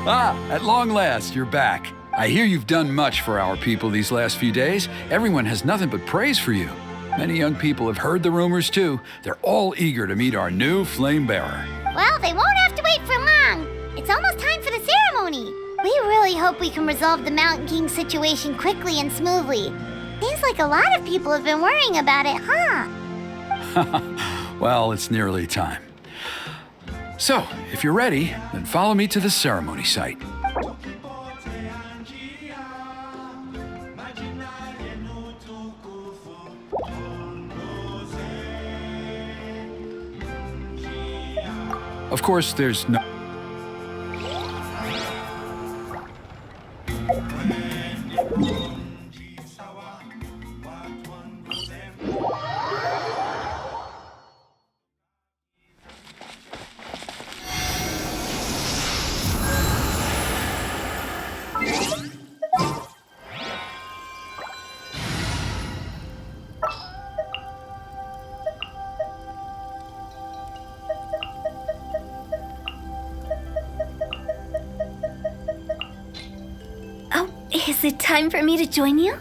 Ah, at long last, you're back. I hear you've done much for our people these last few days. Everyone has nothing but praise for you. Many young people have heard the rumors too. They're all eager to meet our new flame bearer. Well, they won't have to wait for long. It's almost time for the ceremony. We really hope we can resolve the Mountain King situation quickly and smoothly. Seems like a lot of people have been worrying about it, huh? Well, it's nearly time. So, if you're ready, then follow me to the ceremony site. Of course, there's no... Is it time for me to join you?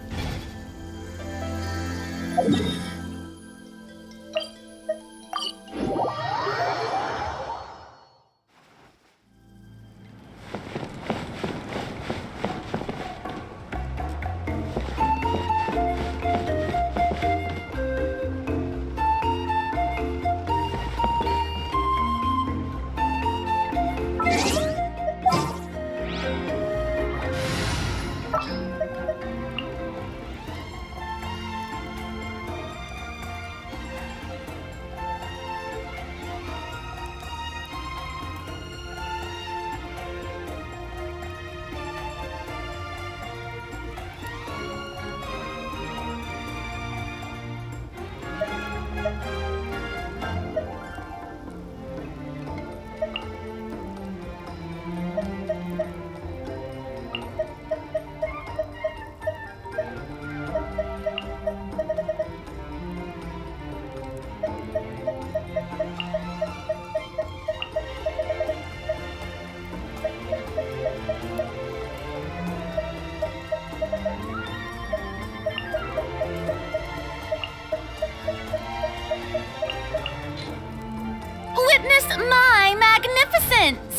Witness my magnificence!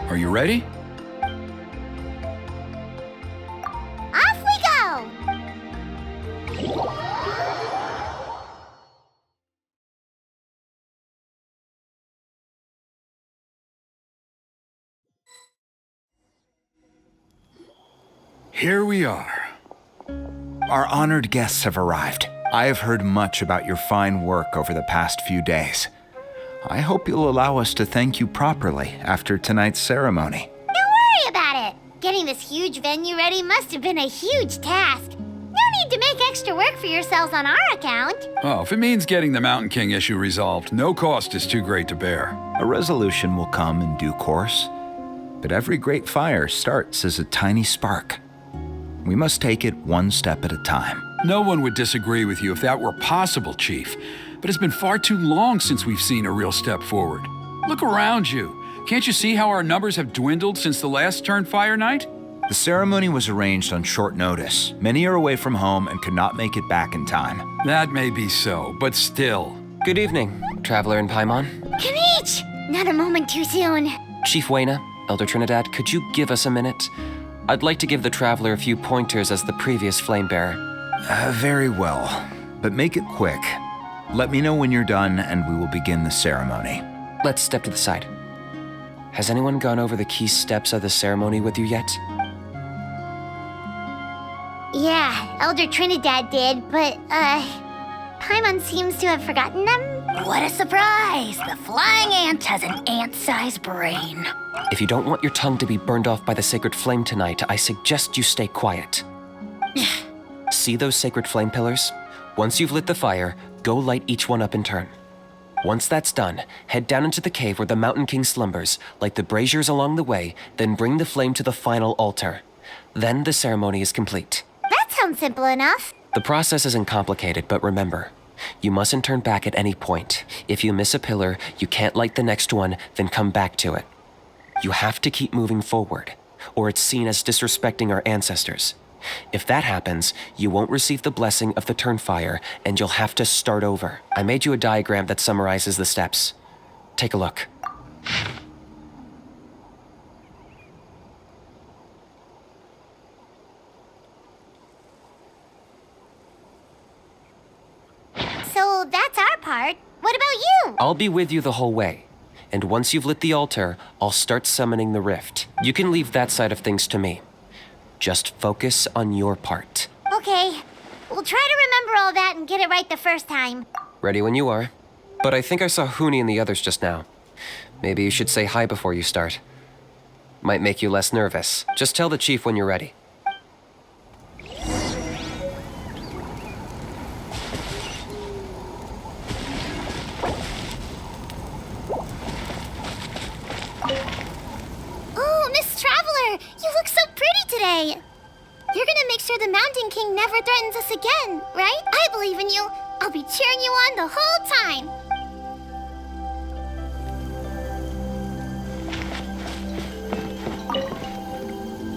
Are you ready? Off we go! Here we are. Our honored guests have arrived. I have heard much about your fine work over the past few days. I hope you'll allow us to thank you properly after tonight's ceremony. Don't worry about it. Getting this huge venue ready must have been a huge task. No need to make extra work for yourselves on our account. Oh, if it means getting the Mountain King issue resolved, no cost is too great to bear. A resolution will come in due course, but every great fire starts as a tiny spark. We must take it one step at a time. No one would disagree with you if that were possible, Chief. But it's been far too long since we've seen a real step forward. Look around you. Can't you see how our numbers have dwindled since the last Turnfire night? The ceremony was arranged on short notice. Many are away from home and could not make it back in time. That may be so, but still. Good evening, Traveler in Paimon. Kinich! Not a moment too soon. Chief Wayna, Elder Trinidad, could you give us a minute? I'd like to give the Traveler a few pointers as the previous Flamebearer. Very well, but make it quick. Let me know when you're done and we will begin the ceremony. Let's step to the side. Has anyone gone over the key steps of the ceremony with you yet? Yeah, Elder Trinidad did, but, Paimon seems to have forgotten them. What a surprise! The flying ant has an ant-sized brain. If you don't want your tongue to be burned off by the sacred flame tonight, I suggest you stay quiet. See those sacred flame pillars? Once you've lit the fire, go light each one up in turn. Once that's done, head down into the cave where the Mountain King slumbers, light the braziers along the way, then bring the flame to the final altar. Then the ceremony is complete. That sounds simple enough. The process isn't complicated, but remember, you mustn't turn back at any point. If you miss a pillar, you can't light the next one, then come back to it. You have to keep moving forward, or it's seen as disrespecting our ancestors. If that happens, you won't receive the blessing of the Turnfire, and you'll have to start over. I made you a diagram that summarizes the steps. Take a look. So that's our part. What about you? I'll be with you the whole way. And once you've lit the altar, I'll start summoning the rift. You can leave that side of things to me. Just focus on your part. Okay, we'll try to remember all that and get it right the first time. Ready when you are. But I think I saw Huni and the others just now. Maybe you should say hi before you start. Might make you less nervous. Just tell the chief when you're ready. Oh, Miss Traveler, you look so pretty today. You're gonna make sure the Mountain King never threatens us again, right? I believe in you. I'll be cheering you on the whole time.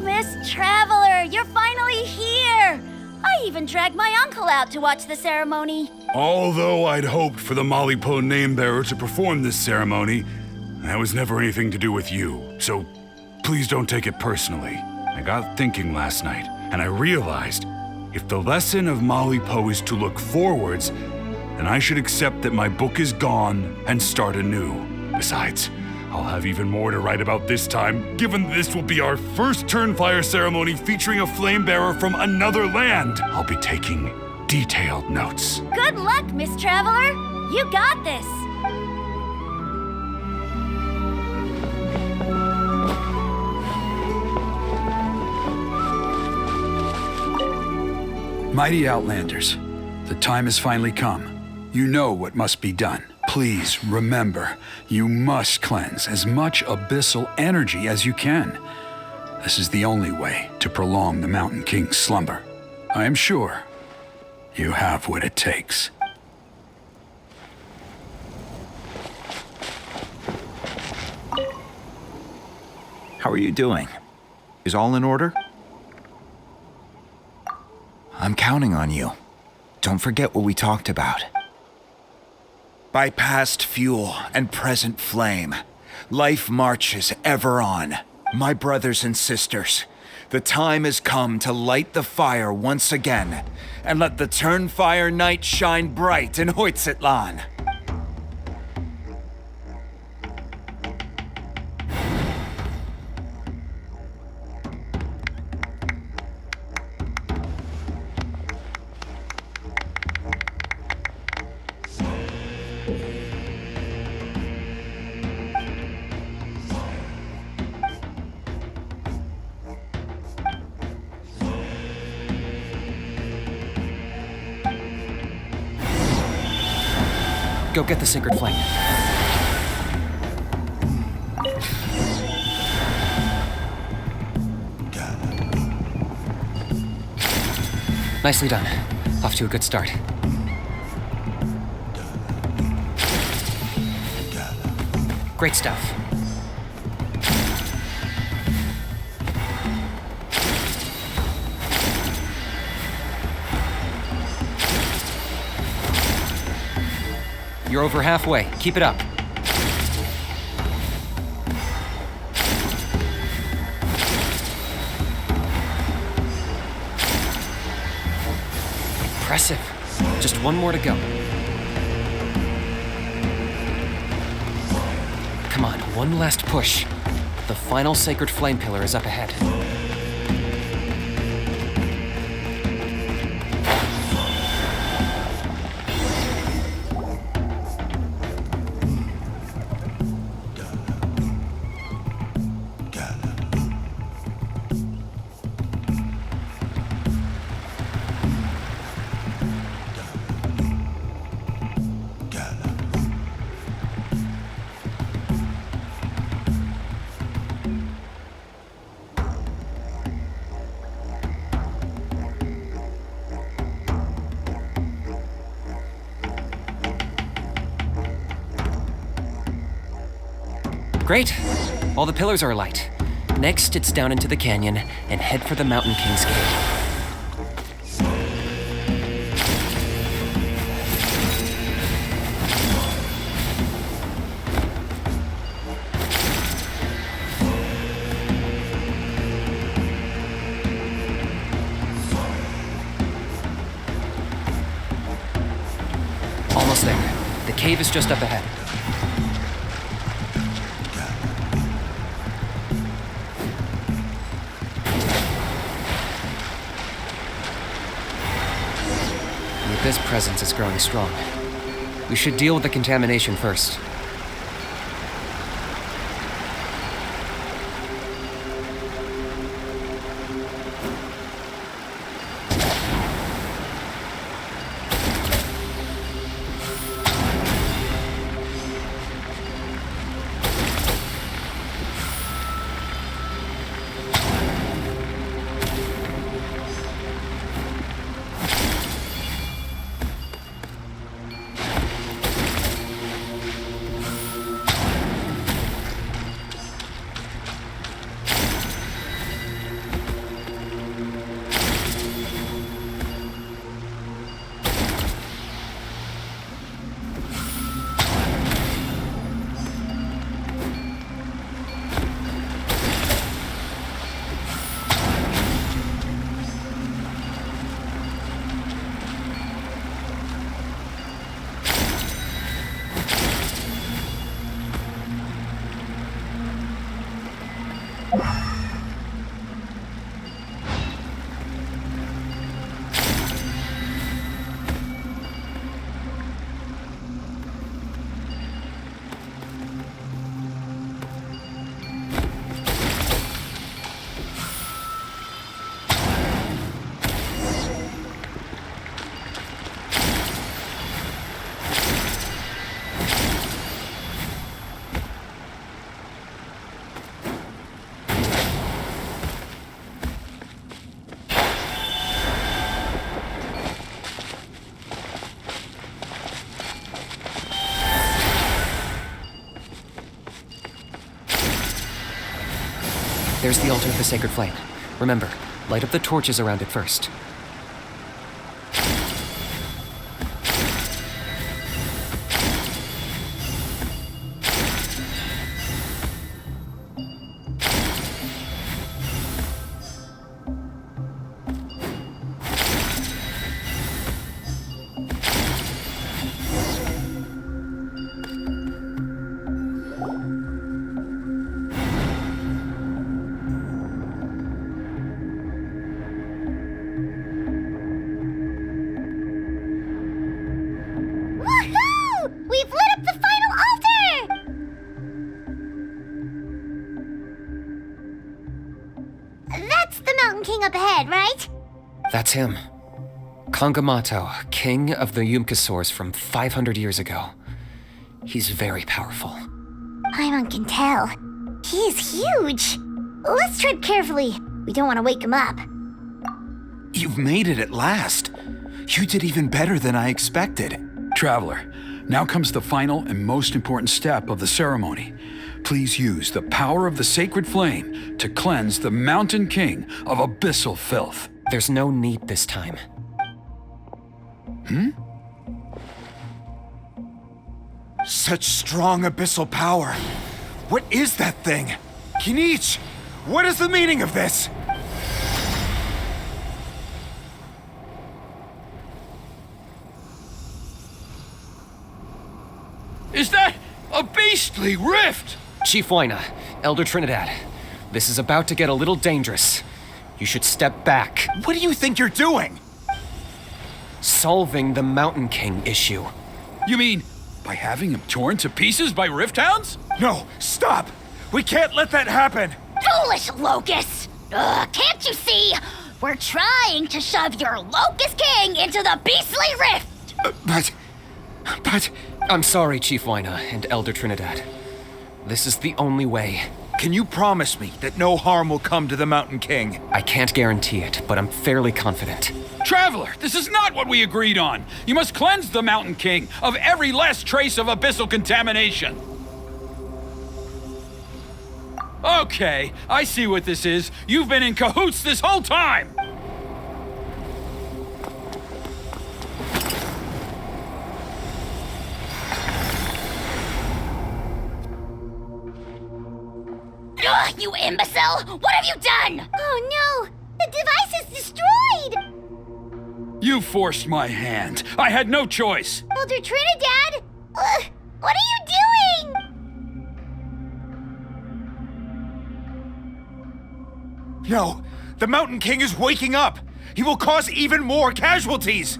Miss Traveler, you're finally here! I even dragged my uncle out to watch the ceremony. Although I'd hoped for the Malipo name-bearer to perform this ceremony, that was never anything to do with you, so please don't take it personally. I got thinking last night, and I realized if the lesson of Malipo is to look forwards, then I should accept that my book is gone and start anew. Besides, I'll have even more to write about this time, given this will be our first Turnfire ceremony featuring a flame-bearer from another land. I'll be taking detailed notes. Good luck, Miss Traveler! You got this! Mighty Outlanders, the time has finally come. You know what must be done. Please remember, you must cleanse as much abyssal energy as you can. This is the only way to prolong the Mountain King's slumber. I am sure you have what it takes. How are you doing? Is all in order? I'm counting on you. Don't forget what we talked about. By past fuel and present flame, life marches ever on. My brothers and sisters, the time has come to light the fire once again, and let the Turnfire night shine bright in Hoytzitlan. Go get the sacred flame. Nicely done. Off to a good start. Great stuff. You're over halfway. Keep it up. Impressive. Just one more to go. One last push. The final sacred flame pillar is up ahead. Great. All the pillars are alight. Next, it's down into the canyon and head for the Mountain King's Gate. Almost there. The cave is just up ahead. This presence is growing strong. We should deal with the contamination first. There's the altar of the sacred flame. Remember, light up the torches around it first. Up ahead, right? That's him. Kangamato, king of the Yupanqui from 500 years ago. He's very powerful. Paimon can tell. He is huge. Let's tread carefully. We don't want to wake him up. You've made it at last. You did even better than I expected. Traveler, now comes the final and most important step of the ceremony. Please use the power of the sacred flame to cleanse the Mountain King of abyssal filth. There's no need this time. Such strong abyssal power. What is that thing? Kinich, what is the meaning of this? Is that a beastly rift? Chief Wyna, Elder Trinidad, this is about to get a little dangerous. You should step back. What do you think you're doing? Solving the Mountain King issue. You mean by having him torn to pieces by Rift Hounds? No, stop! We can't let that happen! Foolish Locust! Can't you see? We're trying to shove your Locust King into the beastly rift! But... I'm sorry, Chief Wyna and Elder Trinidad. This is the only way. Can you promise me that no harm will come to the Mountain King? I can't guarantee it, but I'm fairly confident. Traveler, this is not what we agreed on. You must cleanse the Mountain King of every last trace of abyssal contamination. Okay, I see what this is. You've been in cahoots this whole time! Ugh, you imbecile! What have you done? Oh no! The device is destroyed! You forced my hand. I had no choice. Elder Trinidad! What are you doing? No! The Mountain King is waking up! He will cause even more casualties!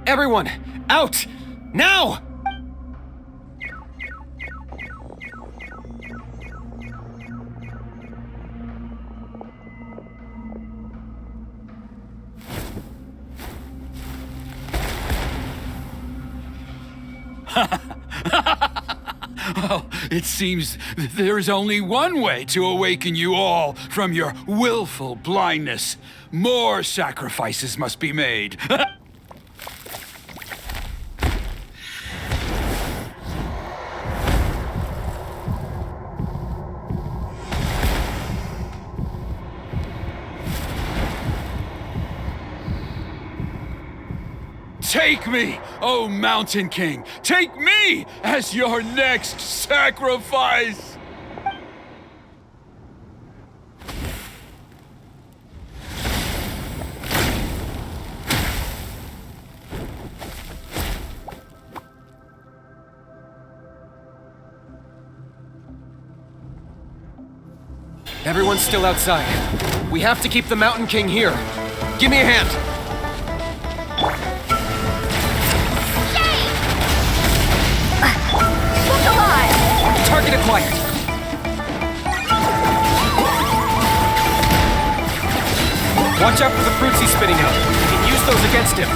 Everyone, out! Now! Well, it seems there's only one way to awaken you all from your willful blindness. More sacrifices must be made. Take me, O Mountain King! Take me as your next sacrifice! Everyone's still outside. We have to keep the Mountain King here. Give me a hand. Target acquired. Watch out for the fruits he's spitting out. You can use those against him.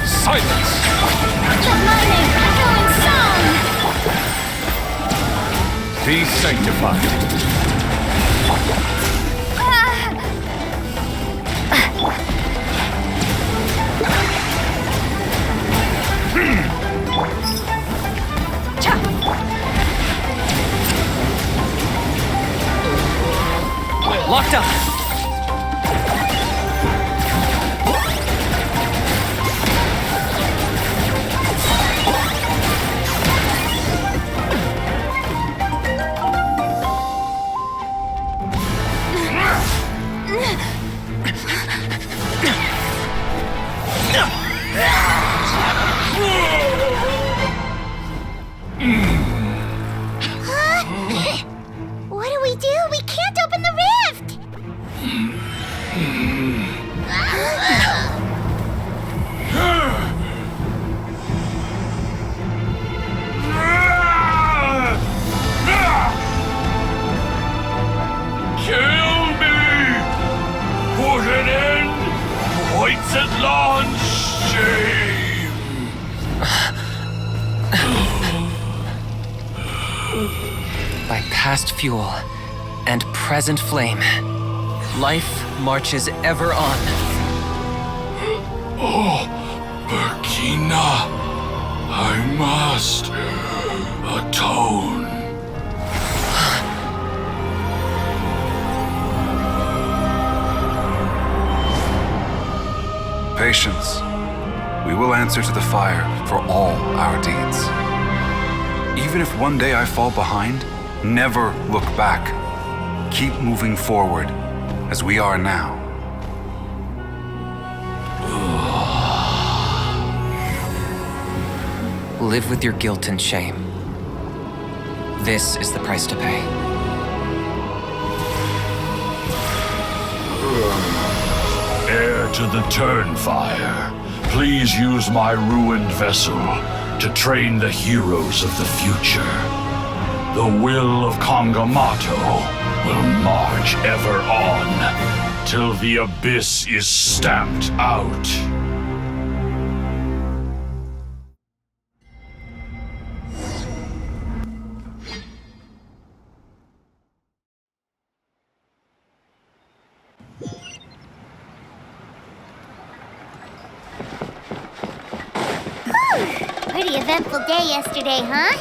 Silence! The lightning echoing song! Be sanctified. Locked up. What do we do? We can't open the rift! Kill me! Put an end to White's shame! By past fuel and present flame, life marches ever on. Oh, Burkina, I must atone. Patience. We will answer to the fire for all our deeds. Even if one day I fall behind, never look back. Keep moving forward, as we are now. Live with your guilt and shame. This is the price to pay. Heir to the Turnfire, please use my ruined vessel to train the heroes of the future. The will of Kangamato will march ever on, till the abyss is stamped out. Pretty eventful day yesterday, huh?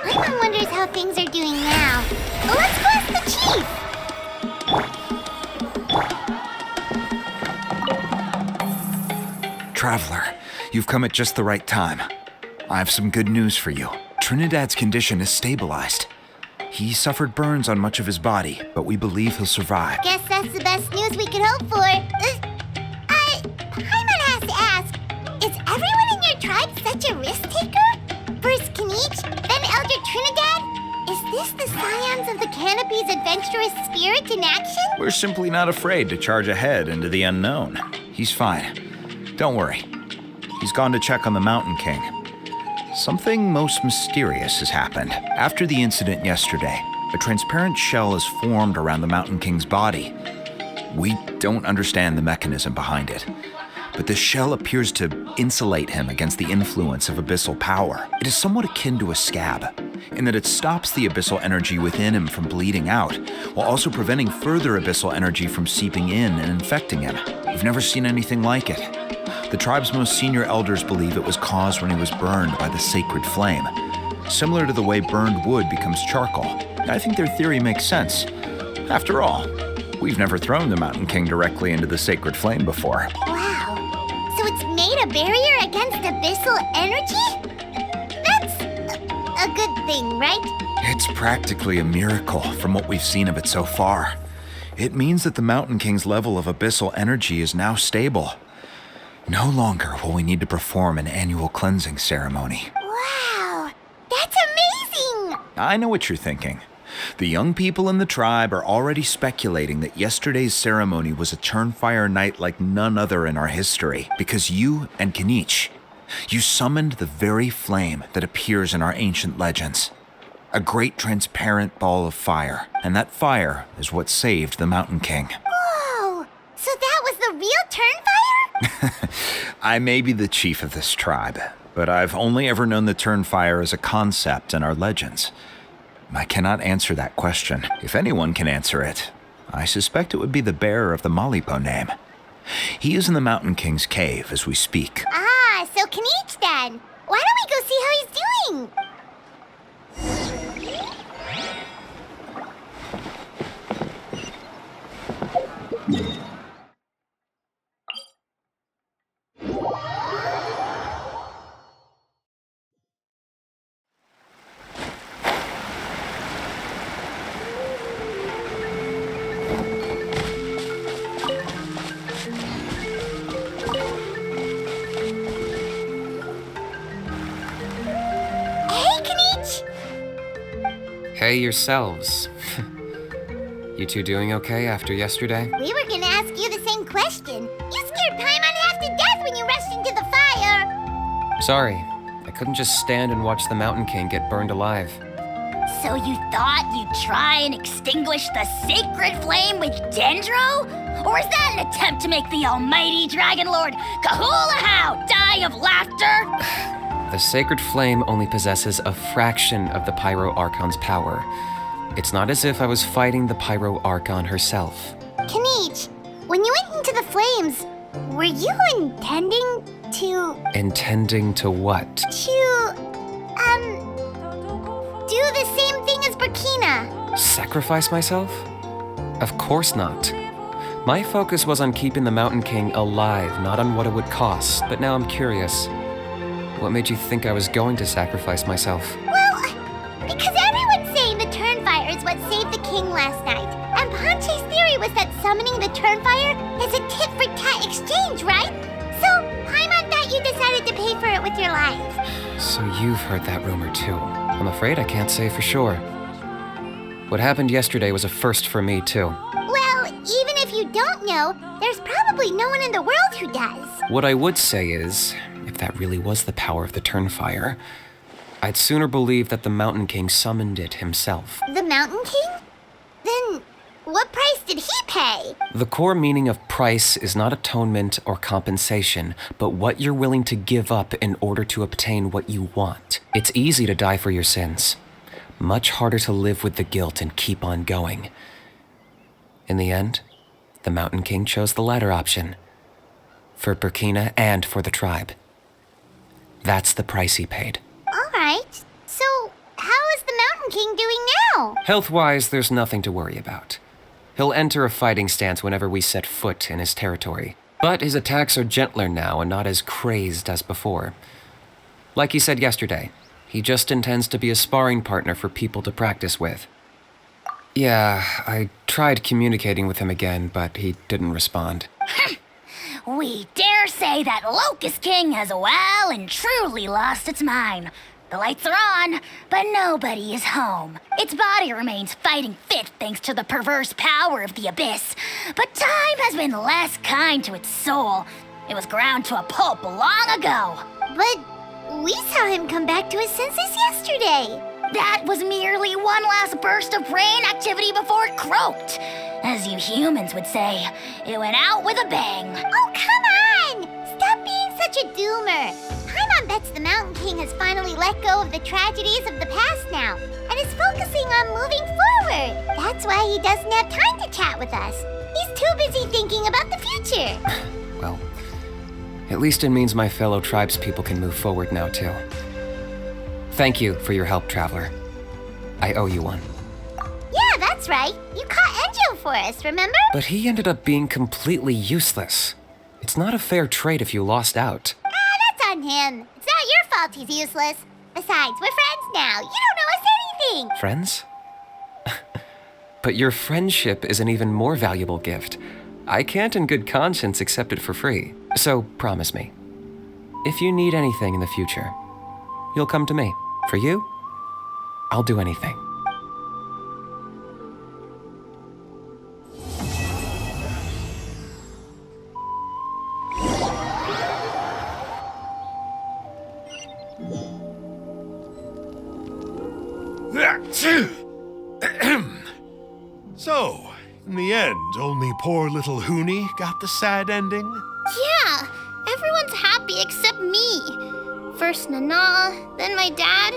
Paimon wonders how things are doing now. Well, let's go ask the chief. Traveler, you've come at just the right time. I have some good news for you. Trinidad's condition is stabilized. He suffered burns on much of his body, but we believe he'll survive. Guess that's the best news we could hope for. Paimon has to ask, is everyone in your tribe such a risk-taker? First Kinich, then Elder Trinidad? Is this the scions of the Canopy's adventurous spirit in action? We're simply not afraid to charge ahead into the unknown. He's fine. Don't worry. He's gone to check on the Mountain King. Something most mysterious has happened. After the incident yesterday, a transparent shell has formed around the Mountain King's body. We don't understand the mechanism behind it, but this shell appears to insulate him against the influence of abyssal power. It is somewhat akin to a scab, in that it stops the abyssal energy within him from bleeding out, while also preventing further abyssal energy from seeping in and infecting him. We've never seen anything like it. The tribe's most senior elders believe it was caused when he was burned by the sacred flame, similar to the way burned wood becomes charcoal. I think their theory makes sense. After all, we've never thrown the Mountain King directly into the sacred flame before. Wow. So it's made a barrier against abyssal energy? That's a good thing, right? It's practically a miracle from what we've seen of it so far. It means that the Mountain King's level of abyssal energy is now stable. No longer will we need to perform an annual cleansing ceremony. Wow. That's amazing! I know what you're thinking. The young people in the tribe are already speculating that yesterday's ceremony was a Turnfire night like none other in our history, because you and Kinich, you summoned the very flame that appears in our ancient legends. A great transparent ball of fire, and that fire is what saved the Mountain King. Whoa! So that was the real Turnfire? I may be the chief of this tribe, but I've only ever known the Turnfire as a concept in our legends. I cannot answer that question. If anyone can answer it, I suspect it would be the bearer of the Malipo name. He is in the Mountain King's cave as we speak. Ah, so Kinich then. Why don't we go see how he's doing? Hey yourselves. You two doing okay after yesterday? We were gonna ask you the same question. You scared Paimon half to death when you rushed into the fire. Sorry, I couldn't just stand and watch the Mountain King get burned alive. So you thought you'd try and extinguish the sacred flame with Dendro? Or is that an attempt to make the almighty Dragon Lord Kahulahow die of laughter? The sacred flame only possesses a fraction of the Pyro Archon's power. It's not as if I was fighting the Pyro Archon herself. Kinich, when you went into the flames, were you intending to... Intending to what? do the same thing as Burkina? Sacrifice myself? Of course not. My focus was on keeping the Mountain King alive, not on what it would cost. But now I'm curious. What made you think I was going to sacrifice myself? Well, because everyone's saying the Turnfire is what saved the king last night. And Ponche's theory was that summoning the Turnfire is a tit-for-tat exchange, right? So, Paimon thought you'd decided to pay for it with your life. So you've heard that rumor too. I'm afraid I can't say for sure. What happened yesterday was a first for me too. Well, even if you don't know, there's probably no one in the world who does. What I would say is, if that really was the power of the Turnfire, I'd sooner believe that the Mountain King summoned it himself. The Mountain King? Then what price did he pay? The core meaning of price is not atonement or compensation, but what you're willing to give up in order to obtain what you want. It's easy to die for your sins. Much harder to live with the guilt and keep on going. In the end, the Mountain King chose the latter option. For Burkina and for the tribe. That's the price he paid. All right. So, how is the Mountain King doing now? Health-wise, there's nothing to worry about. He'll enter a fighting stance whenever we set foot in his territory. But his attacks are gentler now and not as crazed as before. Like he said yesterday, he just intends to be a sparring partner for people to practice with. Yeah, I tried communicating with him again, but he didn't respond. We dare say that Locust King has well and truly lost its mind. The lights are on, but nobody is home. Its body remains fighting fit thanks to the perverse power of the Abyss. But time has been less kind to its soul. It was ground to a pulp long ago. But we saw him come back to his senses yesterday. That was merely one last burst of brain activity before it croaked. As you humans would say, it went out with a bang. Oh, come on! Stop being such a doomer. Paimon bets the Mountain King has finally let go of the tragedies of the past now and is focusing on moving forward. That's why he doesn't have time to chat with us. He's too busy thinking about the future. Well, at least it means my fellow tribespeople can move forward now too. Thank you for your help, Traveler. I owe you one. Yeah, that's right. You caught Enjo for us, remember? But he ended up being completely useless. It's not a fair trade if you lost out. That's on him. It's not your fault he's useless. Besides, we're friends now. You don't owe us anything. Friends? But your friendship is an even more valuable gift. I can't in good conscience accept it for free. So promise me, if you need anything in the future, you'll come to me. For you, I'll do anything. So, in the end, only poor little Huni got the sad ending? Yeah, everyone's happy except me. First Nana, then my dad.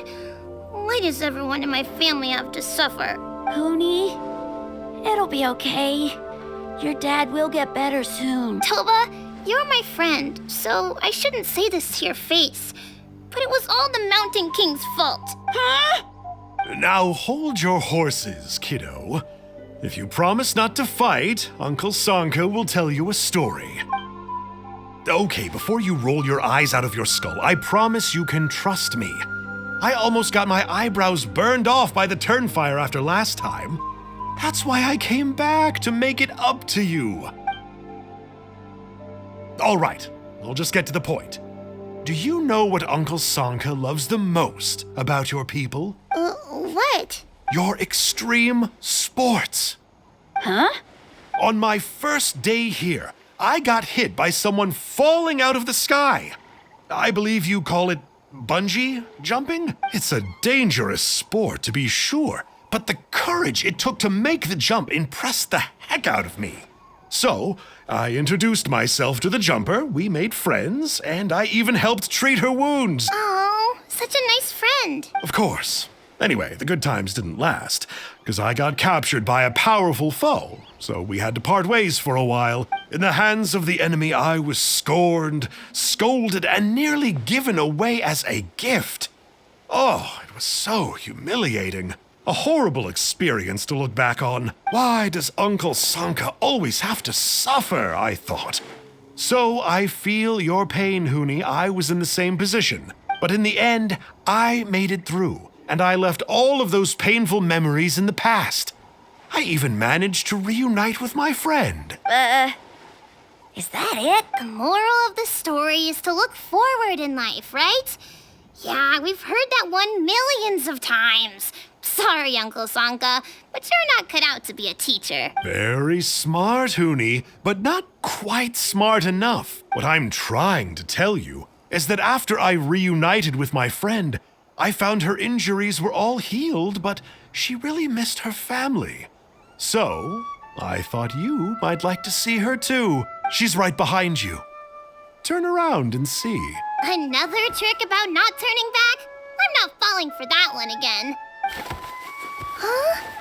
Why does everyone in my family have to suffer? Pony, it'll be okay. Your dad will get better soon. Toba, you're my friend, so I shouldn't say this to your face. But it was all the Mountain King's fault. Huh? Now hold your horses, kiddo. If you promise not to fight, Uncle Sanka will tell you a story. Okay, before you roll your eyes out of your skull, I promise you can trust me. I almost got my eyebrows burned off by the Turnfire after last time. That's why I came back, to make it up to you. All right, I'll just get to the point. Do you know what Uncle Sanka loves the most about your people? What? Your extreme sports. Huh? On my first day here, I got hit by someone falling out of the sky. I believe you call it bungee jumping? It's a dangerous sport, to be sure, but the courage it took to make the jump impressed the heck out of me. So, I introduced myself to the jumper, we made friends, and I even helped treat her wounds. Oh, such a nice friend. Of course. Anyway, the good times didn't last, because I got captured by a powerful foe, so we had to part ways for a while. In the hands of the enemy, I was scorned, scolded, and nearly given away as a gift. Oh, it was so humiliating. A horrible experience to look back on. Why does Uncle Sanka always have to suffer, I thought. So I feel your pain, Huni. I was in the same position. But in the end, I made it through. And I left all of those painful memories in the past. I even managed to reunite with my friend. Is that it? The moral of the story is to look forward in life, right? Yeah, we've heard that one millions of times. Sorry, Uncle Sanka, but you're not cut out to be a teacher. Very smart, Hoonie, but not quite smart enough. What I'm trying to tell you is that after I reunited with my friend, I found her injuries were all healed, but she really missed her family. So, I thought you might like to see her too. She's right behind you. Turn around and see. Another trick about not turning back? I'm not falling for that one again. Huh?